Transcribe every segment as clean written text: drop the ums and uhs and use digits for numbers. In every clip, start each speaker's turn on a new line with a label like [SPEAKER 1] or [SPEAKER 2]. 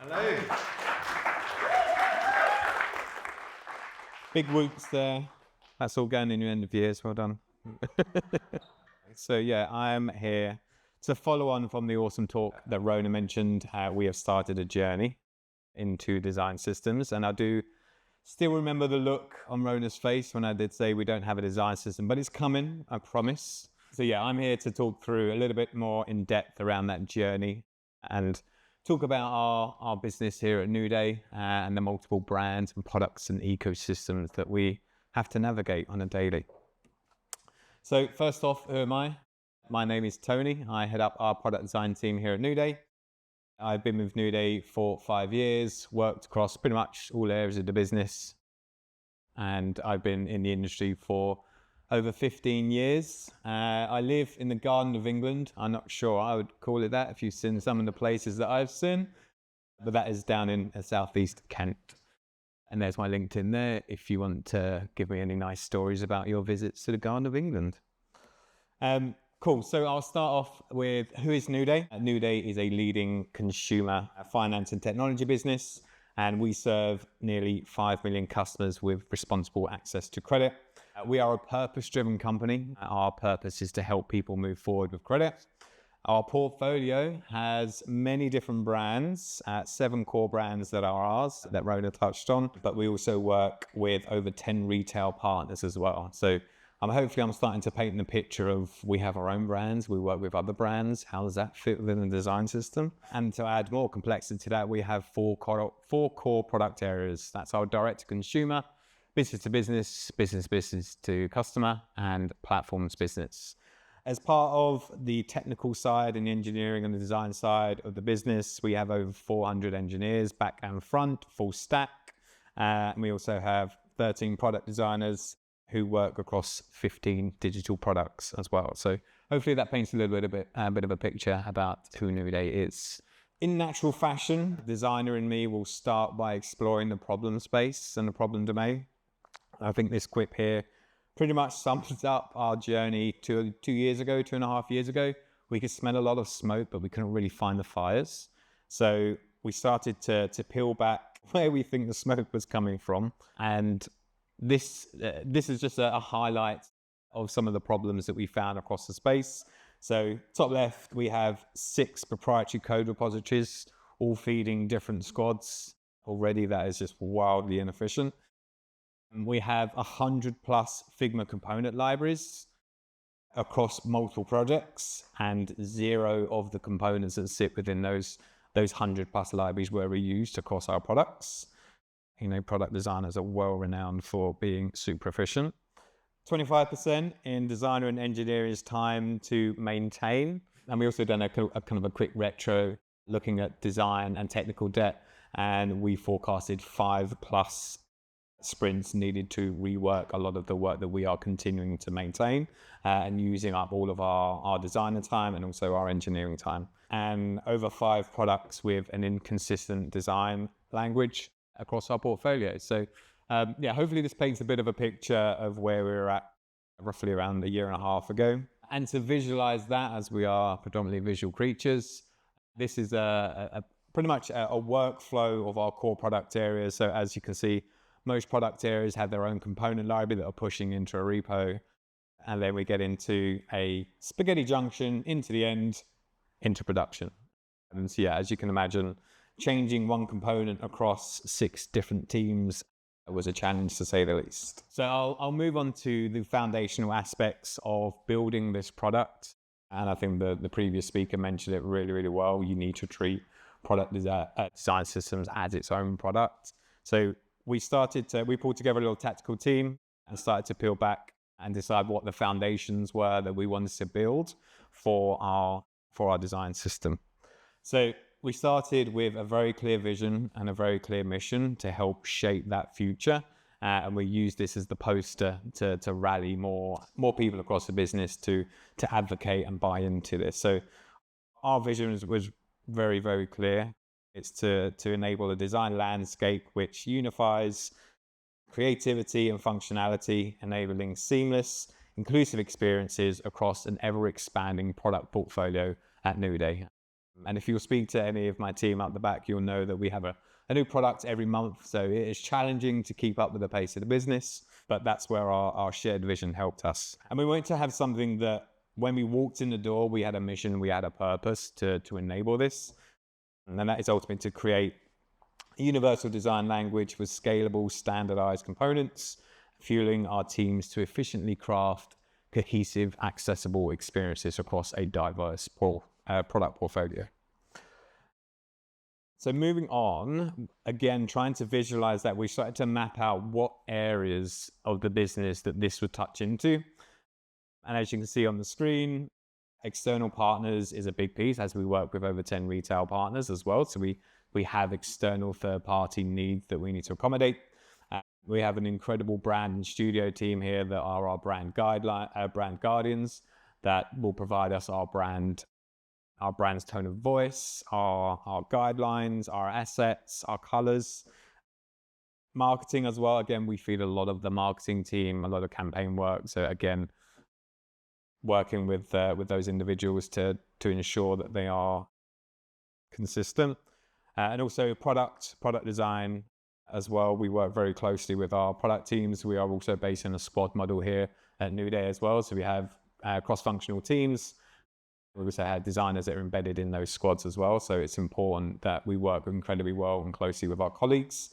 [SPEAKER 1] Hello. Big whoops there. That's all going in your end of years. Well done. So yeah, I'm here to follow on from the awesome talk that Rona mentioned. We have started a journey into design systems, and I do still remember the look on Rona's face when I did say we don't have a design system, but it's coming, I promise. So yeah, I'm here to talk through a little bit more in depth around that journey and talk about our business here at NewDay and the multiple brands and products and ecosystems that we have to navigate on a daily. So first off, who am I? My name is Tony. I head up our product design team here at NewDay. I've been with NewDay for 5 years, worked across pretty much all areas of the business, and I've been in the industry for over 15 years. I live in the Garden of England. I'm not sure I would call it that if you've seen some of the places that I've seen, but that is down in southeast Kent. And there's my LinkedIn there if you want to give me any nice stories about your visits to the Garden of England. Cool. So I'll start off with who is NewDay? NewDay is a leading consumer finance and technology business, and we serve nearly 5 million customers with responsible access to credit. We are a purpose-driven company. Our purpose is to help people move forward with credit. Our portfolio has many different brands, 7 core brands that are ours, that Rona touched on, but we also work with over 10 retail partners as well. So hopefully I'm starting to paint the picture of we have our own brands, we work with other brands. How does that fit within the design system? And to add more complexity to that, we have four core product areas. That's our direct-to-consumer, business-to-business, business to customer, and platforms business. As part of the technical side and the engineering and the design side of the business, we have over 400 engineers, back and front, full stack. And we also have 13 product designers who work across 15 digital products as well. So hopefully that paints a bit of a picture about who NewDay is. In natural fashion, the designer in me will start by exploring the problem space and the problem domain. I think this quip here pretty much sums up our journey 2.5 years ago. We could smell a lot of smoke, but we couldn't really find the fires. So we started to peel back where we think the smoke was coming from. And this is just a highlight of some of the problems that we found across the space. So top left, we have 6 proprietary code repositories, all feeding different squads. Already that is just wildly inefficient. We have 100+ Figma component libraries across multiple projects, and 0 of the components that sit within those 100+ libraries were reused across our products. You know, product designers are well renowned for being super efficient. 25% in designer and engineer's time to maintain. And we also done a kind of a quick retro looking at design and technical debt. And we forecasted 5+ sprints needed to rework a lot of the work that we are continuing to maintain and using up all of our designer time and also our engineering time. And over 5 products with an inconsistent design language across our portfolio. So hopefully this paints a bit of a picture of where we were at roughly around 1.5 years ago. And to visualize that, as we are predominantly visual creatures, this is pretty much a workflow of our core product areas. So as you can see, most product areas have their own component library that are pushing into a repo. And then we get into a spaghetti junction, into the end, into production. And so as you can imagine, changing one component across 6 different teams was a challenge, to say the least. So I'll move on to the foundational aspects of building this product. And I think the previous speaker mentioned it really, really well. You need to treat product design systems as its own product. So we pulled together a little tactical team and started to peel back and decide what the foundations were that we wanted to build for our design system. So we started with a very clear vision and a very clear mission to help shape that future. And we used this as the poster to rally more people across the business to advocate and buy into this. So our vision was very, very clear. It's to enable a design landscape which unifies creativity and functionality, enabling seamless, inclusive experiences across an ever-expanding product portfolio at NewDay. And if you'll speak to any of my team up the back, you'll know that we have a new product every month. So it is challenging to keep up with the pace of the business, but that's where our shared vision helped us. And we wanted to have something that when we walked in the door, we had a mission, we had a purpose to enable this. And then that is ultimately to create a universal design language with scalable, standardized components, fueling our teams to efficiently craft cohesive, accessible experiences across a diverse product portfolio. So moving on, again, trying to visualize that, we started to map out what areas of the business that this would touch into. And as you can see on the screen, external partners is a big piece, as we work with over 10 retail partners as well. So we have external third-party needs that we need to accommodate. We have an incredible brand and studio team here that are our brand guardians that will provide us our brand's tone of voice, our guidelines, our assets, our colors. Marketing as well. Again, we feed a lot of the marketing team, a lot of campaign work. So again, working with those individuals to ensure that they are consistent. And also product design as well. We work very closely with our product teams. We are also based in a squad model here at NewDay as well. So we have cross-functional teams. We also have designers that are embedded in those squads as well. So it's important that we work incredibly well and closely with our colleagues.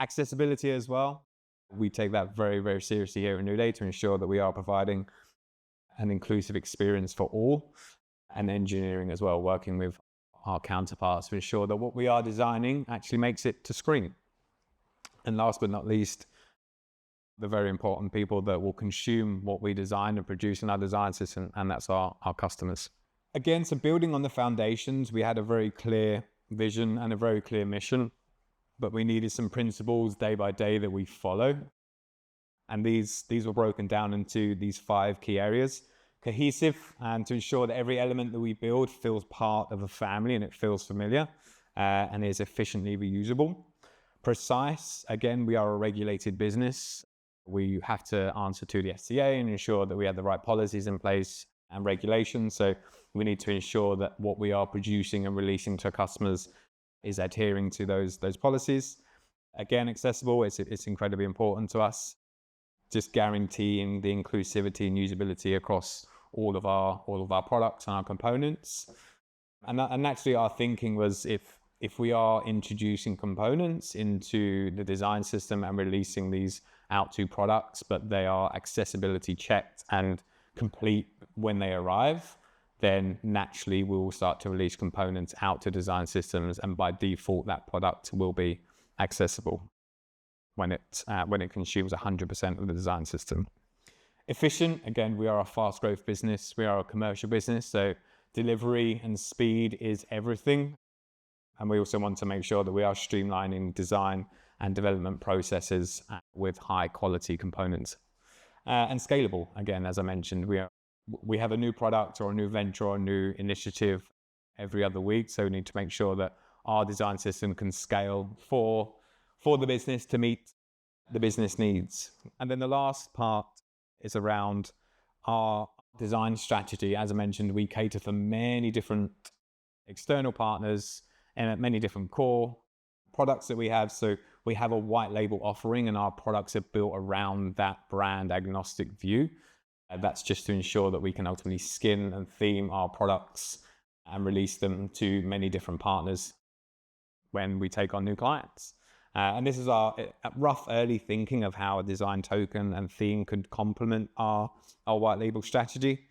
[SPEAKER 1] Accessibility as well. We take that very, very seriously here at NewDay to ensure that we are providing an inclusive experience for all, and engineering as well, working with our counterparts to ensure that what we are designing actually makes it to screen. And last but not least, the very important people that will consume what we design and produce in our design system, and that's our customers. Again, so building on the foundations, we had a very clear vision and a very clear mission, but we needed some principles day by day that we follow. And these were broken down into these 5 key areas. Cohesive, and to ensure that every element that we build feels part of a family and it feels familiar and is efficiently reusable. Precise, again, we are a regulated business. We have to answer to the FCA and ensure that we have the right policies in place and regulations. So we need to ensure that what we are producing and releasing to customers is adhering to those policies. Again, accessible, it's incredibly important to us. Just guaranteeing the inclusivity and usability across all of our products and our components. And naturally our thinking was if we are introducing components into the design system and releasing these out to products, but they are accessibility checked and complete when they arrive, then naturally we will start to release components out to design systems, and by default that product will be accessible when it consumes 100% of the design system. Efficient, again, we are a fast growth business. We are a commercial business, so delivery and speed is everything. And we also want to make sure that we are streamlining design and development processes with high quality components. And scalable, again, as I mentioned, we have a new product or a new venture or a new initiative every other week. So we need to make sure that our design system can scale for the business to meet the business needs. And then the last part is around our design strategy. As I mentioned, we cater for many different external partners and many different core products that we have. So we have a white label offering, and our products are built around that brand agnostic view. That's just to ensure that we can ultimately skin and theme our products and release them to many different partners when we take on new clients. And this is our rough early thinking of how a design token and theme could complement our white label strategy.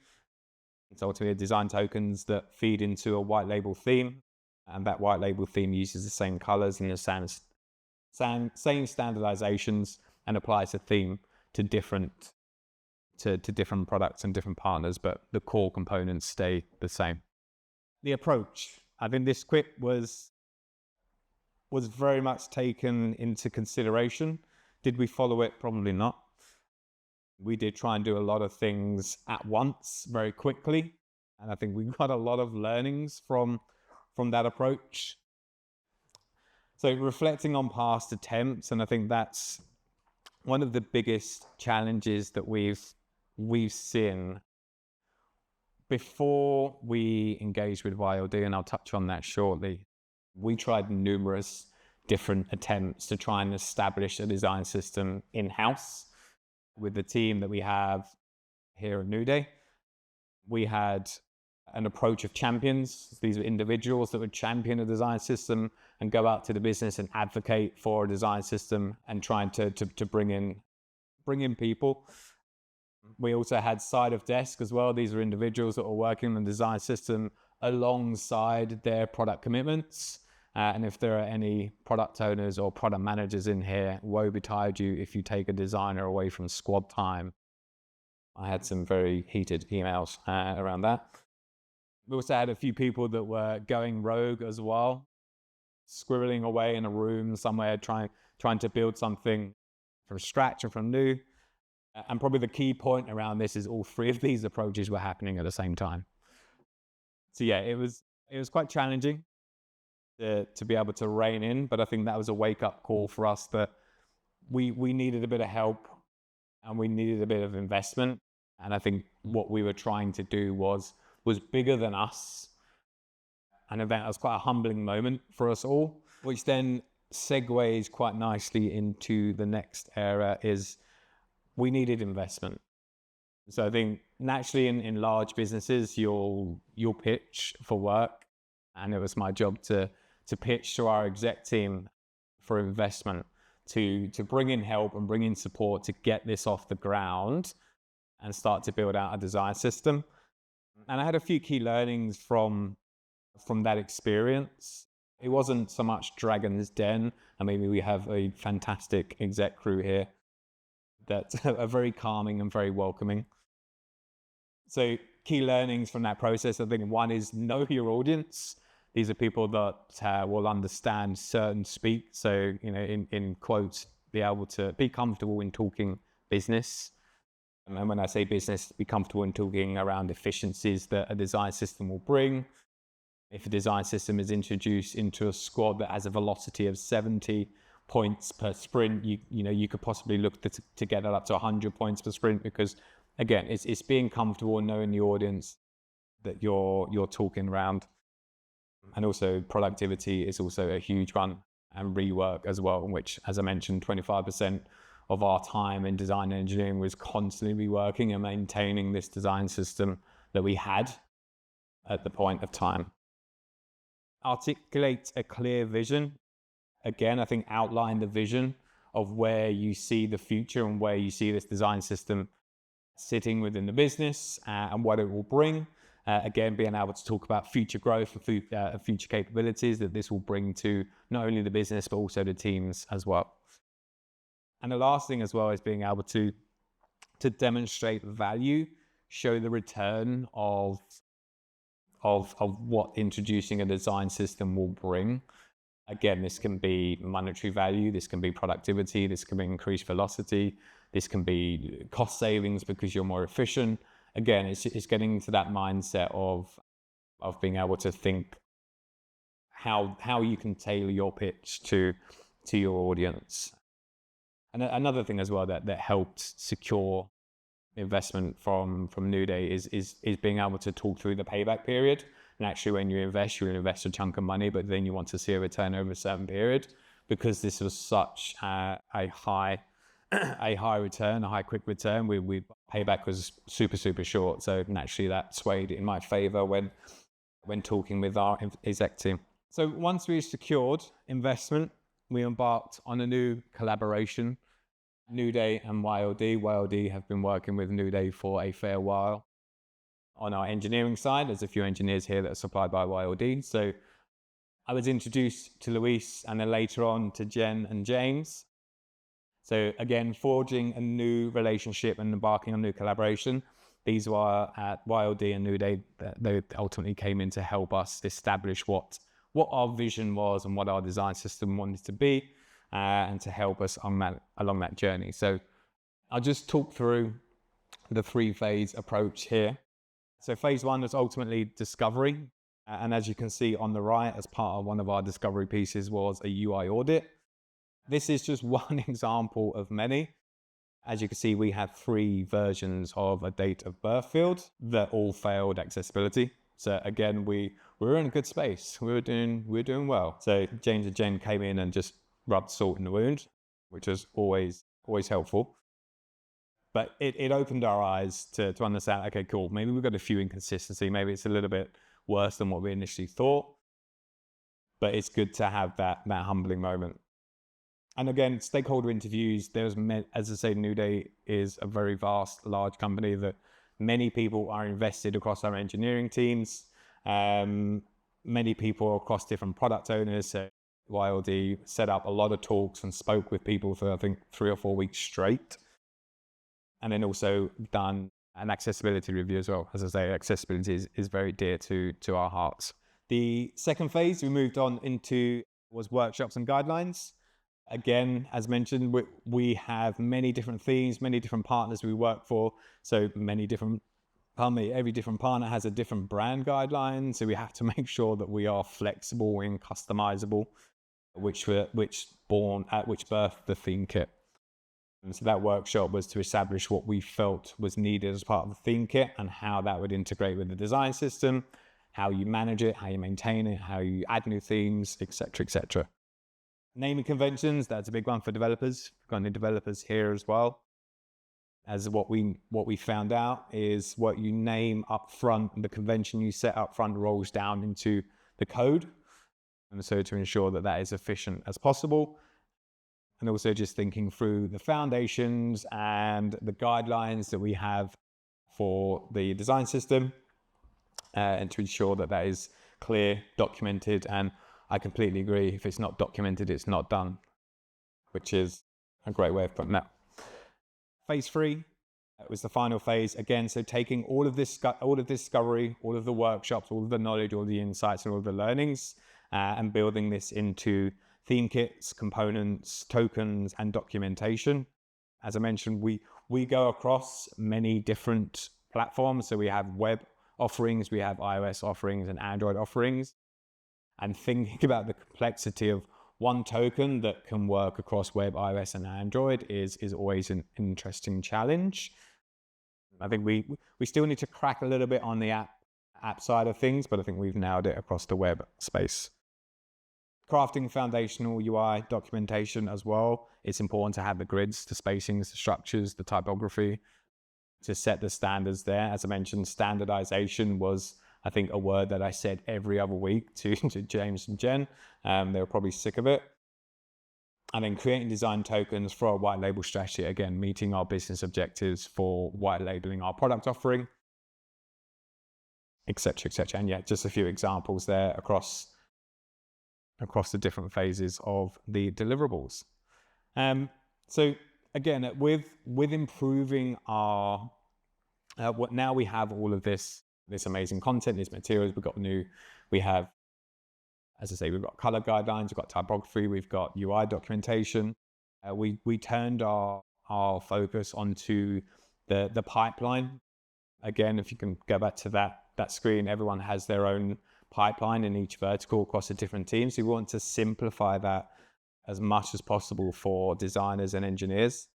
[SPEAKER 1] It's ultimately design tokens that feed into a white label theme, and that white label theme uses the same colors and the same standardizations and applies a theme to different products and different partners, but the core components stay the same. The approach, I think this quip was very much taken into consideration. Did we follow it? Probably not. We did try and do a lot of things at once very quickly, and I think we got a lot of learnings from that approach. So reflecting on past attempts, and I think that's one of the biggest challenges that we've seen Before we engaged with YLD, and I'll touch on that shortly, we tried numerous different attempts to try and establish a design system in-house with the team that we have here at NewDay. We had an approach of champions. These are individuals that would champion a design system and go out to the business and advocate for a design system and trying to bring in people. We also had side of desk as well. These are individuals that are working on the design system alongside their product commitments. And if there are any product owners or product managers in here, woe betide you if you take a designer away from squad time. I had some very heated emails around that. We also had a few people that were going rogue as well, squirreling away in a room somewhere, trying to build something from scratch or from new. And probably the key point around this is all three of these approaches were happening at the same time. So yeah, it was quite challenging to be able to rein in, but I think that was a wake-up call for us that we needed a bit of help and we needed a bit of investment. And I think what we were trying to do was bigger than us. And that was quite a humbling moment for us all, which then segues quite nicely into the next era is we needed investment. So I think naturally in large businesses, you'll pitch for work. And it was my job to pitch to our exec team for investment, to bring in help and bring in support to get this off the ground and start to build out a design system. And I had a few key learnings from that experience. It wasn't so much Dragon's Den. I mean, we have a fantastic exec crew here that are very calming and very welcoming. So key learnings from that process, I think one is know your audience. These are people that will understand certain speak. So, in quotes, be able to be comfortable in talking business. And when I say business, be comfortable in talking around efficiencies that a design system will bring. If a design system is introduced into a squad that has a velocity of 70 points per sprint, you could possibly look to get that up to 100 points per sprint, because again, it's being comfortable and knowing the audience that you're talking around. And also productivity is also a huge one, and rework as well, which, as I mentioned, 25% of our time in design and engineering was constantly reworking and maintaining this design system that we had at the point of time. Articulate a clear vision. Again, I think outline the vision of where you see the future and where you see this design system sitting within the business and what it will bring. Again, being able to talk about future growth and future capabilities that this will bring to not only the business, but also the teams as well. And the last thing as well is being able to demonstrate value, show the return of what introducing a design system will bring. Again, this can be monetary value, this can be productivity, this can be increased velocity, this can be cost savings because you're more efficient. Again, it's getting into that mindset of being able to think how you can tailor your pitch to your audience. And another thing as well that helped secure investment from NewDay is being able to talk through the payback period. And actually, when you invest, you'll invest a chunk of money, but then you want to see a return over a certain period, because this was such a high return, a high quick return. We payback was super short, so naturally that swayed in my favor when talking with our exec team. So once we secured investment, we embarked on a new collaboration. NewDay and YLD. YLD have been working with NewDay for a fair while. On our engineering side, there's a few engineers here that are supplied by YLD. So I was introduced to Luis and then later on to Jen and James. So again, forging a new relationship and embarking on new collaboration. These were at YLD and NewDay. They ultimately came in to help us establish what our vision was and what our design system wanted to be, and to help us along that journey. So I'll just talk through the 3-phase approach here. So phase 1 was ultimately discovery. And as you can see on the right, as part of one of our discovery pieces was a UI audit. This is just one example of many. As you can see, we have 3 versions of a date of birth field that all failed accessibility. So again, we were in a good space. We were doing well. So James and Jen came in and just rubbed salt in the wound, which was always helpful. But it opened our eyes to understand, okay, cool, maybe we've got a few inconsistencies. Maybe it's a little bit worse than what we initially thought. But it's good to have that humbling moment. And again, stakeholder interviews, as I say, NewDay is a very vast, large company that many people are invested across our engineering teams. Many people across different product owners. So YLD set up a lot of talks and spoke with people for, I think, 3 or 4 weeks straight. And then also done an accessibility review as well. As I say, accessibility is very dear to our hearts. The second phase we moved on into was workshops and guidelines. Again, as mentioned, we have many different themes, many different partners we work for. So every different partner has a different brand guideline. So we have to make sure that we are flexible and customizable, which birthed the theme kit. And so that workshop was to establish what we felt was needed as part of the theme kit and how that would integrate with the design system, how you manage it, how you maintain it, how you add new themes, etc., etc. Naming conventions, that's a big one for developers. We've got any developers here as well. As what we found out is what you name up front, the convention you set up front rolls down into the code. And so to ensure that that is efficient as possible. And also just thinking through the foundations and the guidelines that we have for the design system, and to ensure that that is clear, documented, and I completely agree. If it's not documented, it's not done, which is a great way of putting that. Phase 3 was the final phase. Again, so taking all of this discovery, all of the workshops, all of the knowledge, all the insights, and all the learnings, and building this into theme kits, components, tokens, and documentation. As I mentioned, we go across many different platforms. So we have web offerings, we have iOS offerings, and Android offerings. And thinking about the complexity of one token that can work across web, iOS, and Android is always an interesting challenge. I think we still need to crack a little bit on the app side of things, but I think we've nailed it across the web space. Crafting foundational UI documentation as well. It's important to have the grids, the spacings, the structures, the typography to set the standards there. As I mentioned, standardization was, I think, a word that I said every other week to James and Jen. They were probably sick of it. And then creating design tokens for a white label strategy, again, meeting our business objectives for white labeling our product offering, etc., etc. And yeah, just a few examples there across the different phases of the deliverables. So again, with improving our, now we have all of this amazing content, these materials. We have, as I say, we've got color guidelines, we've got typography, we've got UI documentation. We turned our focus onto the pipeline. Again, if you can go back to that screen, everyone has their own pipeline in each vertical across the different teams. So we want to simplify that as much as possible for designers and engineers.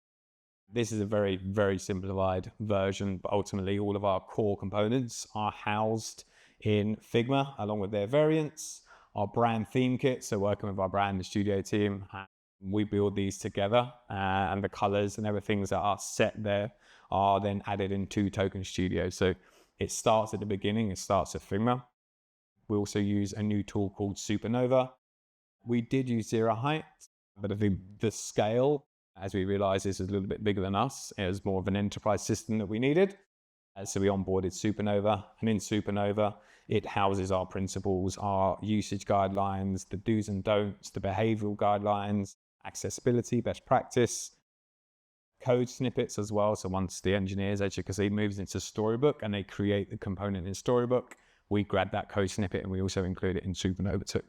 [SPEAKER 1] This is a very, very simplified version, but ultimately all of our core components are housed in Figma along with their variants, our brand theme kit. So working with our brand and studio team, we build these together, and the colors and everything that are set there are then added into Token Studio. So it starts at the beginning, it starts at Figma. We also use a new tool called Supernova. We did use Zero Height, but I think the scale, as we realized, this is a little bit bigger than us. It was more of an enterprise system that we needed. So we onboarded Supernova, and in Supernova, it houses our principles, our usage guidelines, the do's and don'ts, the behavioral guidelines, accessibility, best practice, code snippets as well. So once the engineers, as you can see, moves into Storybook and they create the component in Storybook, we grab that code snippet and we also include it in Supernova too.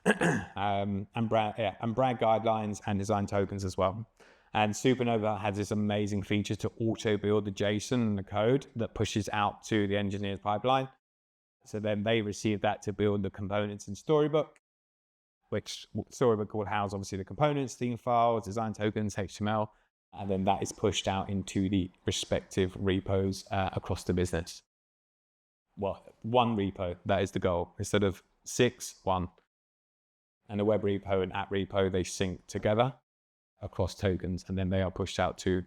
[SPEAKER 1] and brand guidelines and design tokens as well. And Supernova has this amazing feature to auto build the JSON and the code that pushes out to the engineer's pipeline. So then they receive that to build the components in Storybook, which Storybook will house obviously the components, theme files, design tokens, HTML, and then that is pushed out into the respective repos across the business. Well, one repo, that is the goal. Instead of 6, 1. And a web repo and app repo, they sync together across tokens, and then they are pushed out to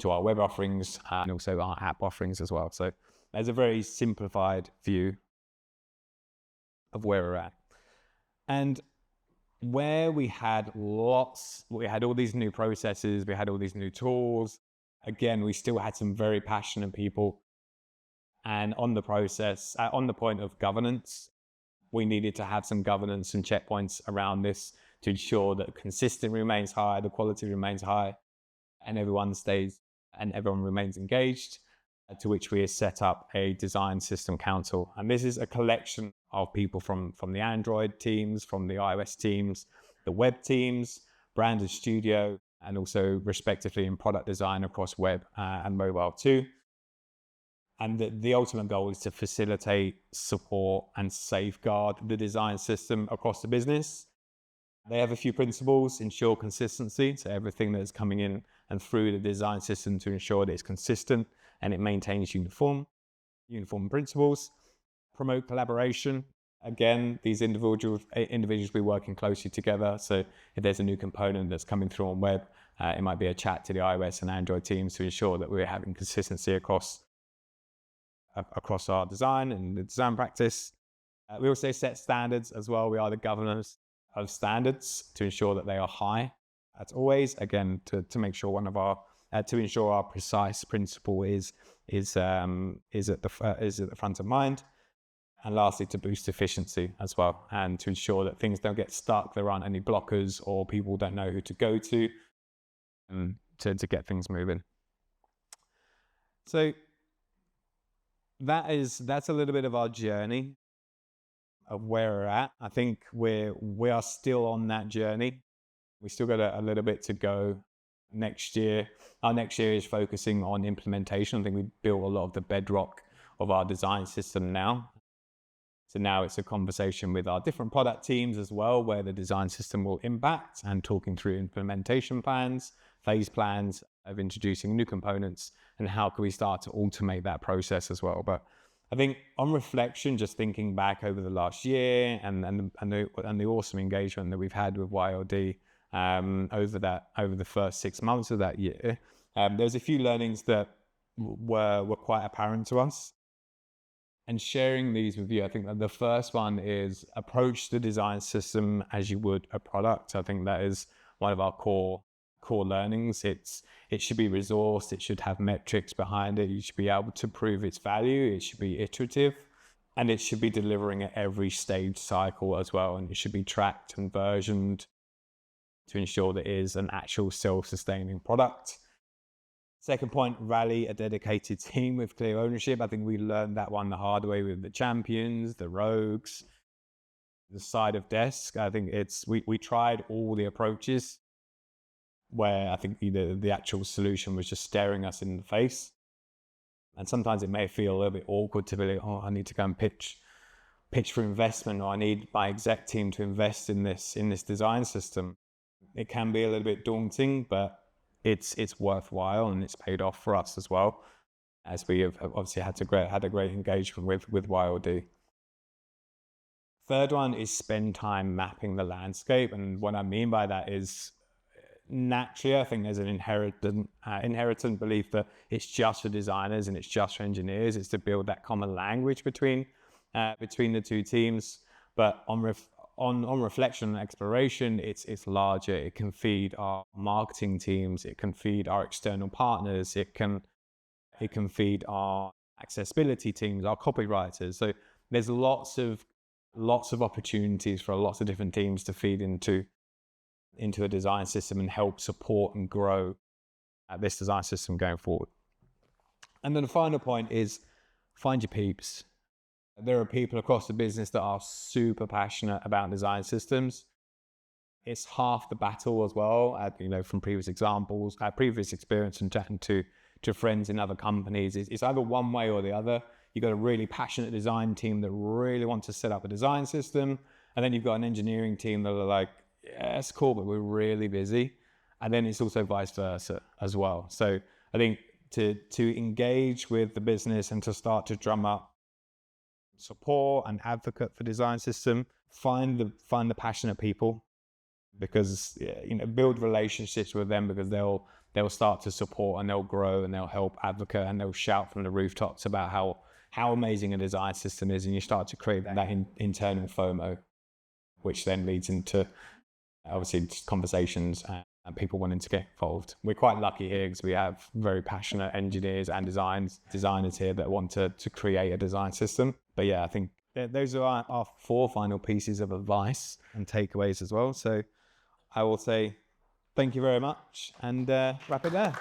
[SPEAKER 1] our web offerings and also our app offerings as well. So there's a very simplified view of where we're at. And where we had all these new processes, we had all these new tools. Again, we still had some very passionate people. And on the point of governance, we needed to have some governance and checkpoints around this to ensure that consistency remains high, the quality remains high, and everyone remains engaged, to which we have set up a design system council. And this is a collection of people from the Android teams, from the iOS teams, the web teams, brand and studio, and also respectively in product design across web and mobile too. And the ultimate goal is to facilitate, support, and safeguard the design system across the business. They have a few principles: ensure consistency, so everything that is coming in and through the design system to ensure that it's consistent and it maintains uniform principles. Promote collaboration. Again, these individuals be working closely together. So if there's a new component that's coming through on web, it might be a chat to the iOS and Android teams to ensure that we're having consistency across our design and the design practice. We also set standards as well. We are the governors of standards to ensure that they are high. As always, again, to make sure to ensure our precise principle is at the front of mind. And lastly, to boost efficiency as well, and to ensure that things don't get stuck, there aren't any blockers or people don't know who to go to get things moving. So that's a little bit of our journey of where we're at. I think we are still on that journey. We still got a little bit to go next year. Our next year is focusing on implementation. I think we built a lot of the bedrock of our design system now. So now it's a conversation with our different product teams as well, where the design system will impact, and talking through implementation plans, phase plans of introducing new components, and how can we start to automate that process as well. But I think on reflection, just thinking back over the last year and the awesome engagement that we've had with YLD over the first 6 months of that year, there's a few learnings that were quite apparent to us. And sharing these with you, I think that the first one is approach the design system as you would a product. I think that is one of our core learnings. It should be resourced. It should have metrics behind it. You should be able to prove its value. It should be iterative, and it should be delivering at every stage cycle as well. And it should be tracked and versioned to ensure that it is an actual self-sustaining product. Second point, rally a dedicated team with clear ownership. I think we learned that one the hard way with the champions, the rogues, the side of desk. I think we tried all the approaches where I think the actual solution was just staring us in the face. And sometimes it may feel a little bit awkward to be like, oh, I need to go and pitch for investment, or I need my exec team to invest in this design system. It can be a little bit daunting, but it's worthwhile, and it's paid off for us as well, as we have obviously had a great engagement with YLD. Third one is spend time mapping the landscape, and what I mean by that is naturally I think there's an inherent belief that it's just for designers and it's just for engineers. It's to build that common language between the two teams, but on reflection and exploration, it's larger. It can feed our marketing teams. It can feed our external partners. It can feed our accessibility teams, our copywriters. So there's lots of opportunities for lots of different teams to feed into a design system and help support and grow this design system going forward. And then the final point is find your peeps. There are people across the business that are super passionate about design systems. It's half the battle as well, from previous examples, previous experience and chatting to friends in other companies. It's either one way or the other. You've got a really passionate design team that really want to set up a design system. And then you've got an engineering team that are like, yeah, it's cool, but we're really busy. And then it's also vice versa as well. So I think to engage with the business and to start to drum up support and advocate for design system, find the passionate people, because build relationships with them, because they'll start to support and they'll grow and they'll help advocate and they'll shout from the rooftops about how amazing a design system is, and you start to create that internal FOMO, which then leads into obviously conversations and people wanting to get involved. We're quite lucky here because we have very passionate engineers and designers here that want to create a design system. But yeah, I think those are our 4 final pieces of advice and takeaways as well. So I will say thank you very much and wrap it there.